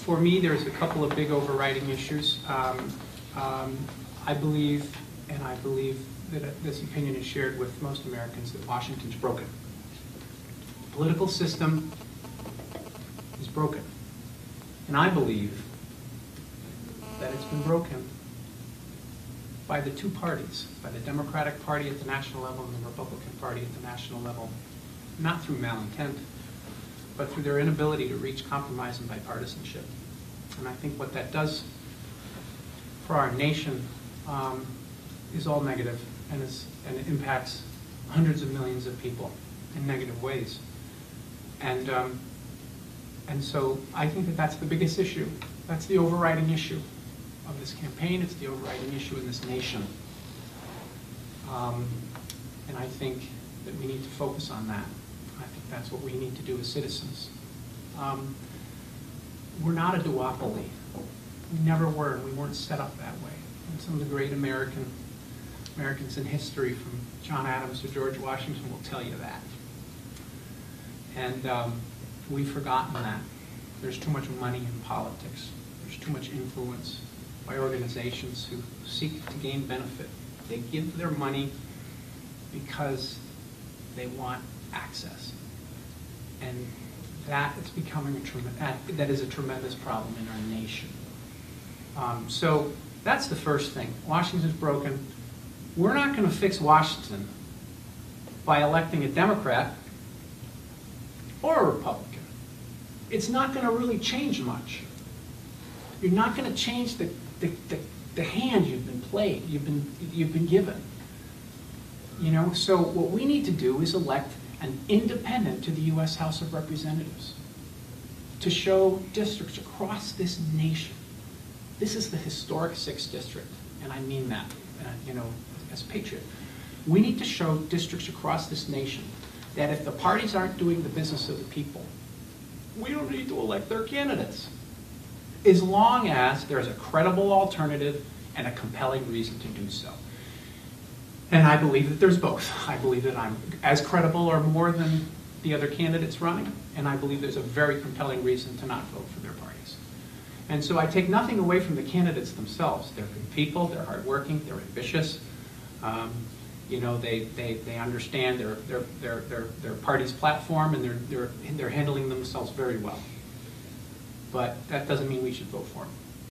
For me, there's a couple of big overriding issues. I believe, and I believe that this opinion is shared with most Americans, that Washington's broken. The political system is broken. And I believe that it's been broken by the two parties, by the Democratic Party at the national level and the Republican Party at the national level, not through malintent, but through their inability to reach compromise and bipartisanship. And I think what that does for our nation is all negative, and it impacts hundreds of millions of people in negative ways. And so I think that that's the biggest issue. That's the overriding issue of this campaign. It's the overriding issue in this nation. And I think that we need to focus on that. I think that's what we need to do as citizens. We're not a duopoly. We never were, and we weren't set up that way. And some of the great Americans in history, from John Adams to George Washington, will tell you that. And we've forgotten that. There's too much money in politics. There's too much influence by organizations who seek to gain benefit. They give their money because they want access. And that is becoming that is a tremendous problem in our nation. So that's the first thing. Washington's broken. We're not going to fix Washington by electing a Democrat or a Republican. It's not going to really change much. You're not going to change the hand you've been played, you've been given. You know, so what we need to do is elect an independent to the U.S. House of Representatives to show districts across this nation. This is the historic 6th district, and I mean that, as a patriot. We need to show districts across this nation that if the parties aren't doing the business of the people, we don't need to elect their candidates, as long as there's a credible alternative and a compelling reason to do so. And I believe that there's both. I believe that I'm as credible or more than the other candidates running, and I believe there's a very compelling reason to not vote for their parties. And so I take nothing away from the candidates themselves. They're good people, they're hardworking, they're ambitious. They understand their party's platform, and they're handling themselves very well. But that doesn't mean we should vote for them.